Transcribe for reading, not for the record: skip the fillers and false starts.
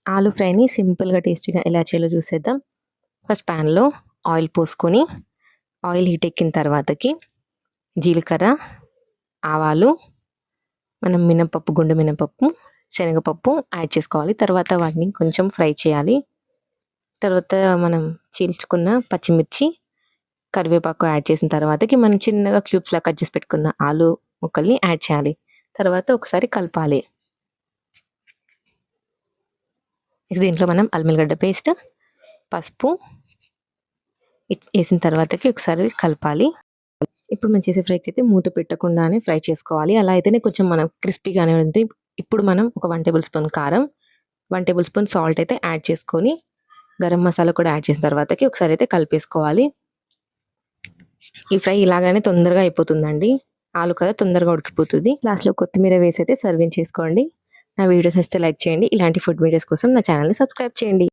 ఆలు ఫ్రైని సింపుల్గా టేస్టీగా ఎలా చేయాలో చూసేద్దాం. ఫస్ట్ ప్యాన్లో ఆయిల్ పోసుకొని ఆయిల్ హీట్ ఎక్కిన తర్వాతకి జీలకర్ర, ఆవాలు, మనం మినపప్పు, గుండు మినపప్పు, శనగపప్పు యాడ్ చేసుకోవాలి. తర్వాత వాటిని కొంచెం ఫ్రై చేయాలి. తర్వాత మనం చీల్చుకున్న పచ్చిమిర్చి, కరివేపాకు యాడ్ చేసిన తర్వాతకి మనం చిన్నగా క్యూబ్స్లా కట్ చేసి పెట్టుకున్న ఆలు ముక్కల్ని యాడ్ చేయాలి. తర్వాత ఒకసారి కలపాలి. దీంట్లో మనం అల్లం పేస్ట్, పసుపు వేసిన తర్వాతకి ఒకసారి కలపాలి. ఇప్పుడు మనం చేసే ఫ్రైకి అయితే మూత పెట్టకుండానే ఫ్రై చేసుకోవాలి. అలా అయితేనే కొంచెం మనం క్రిస్పీగానే ఉంటుంది. ఇప్పుడు మనం ఒక 1 టేబుల్ స్పూన్ కారం, 1 టేబుల్ స్పూన్ సాల్ట్ అయితే యాడ్ చేసుకొని గరం మసాలా కూడా యాడ్ చేసిన తర్వాతకి ఒకసారి అయితే కలిపేసుకోవాలి. ఈ ఫ్రై ఇలాగానే తొందరగా అయిపోతుందండి. ఆలు కదా తొందరగా ఉడికిపోతుంది. లాస్ట్లో కొత్తిమీర వేసి అయితే సర్వింగ్ చేసుకోండి. నా వీడియోస్ నచ్చితే లైక్ చేయండి. ఇలాంటి ఫుడ్ వీడియోస్ కోసం నా ఛానల్ని సబ్స్క్రైబ్ చేయండి.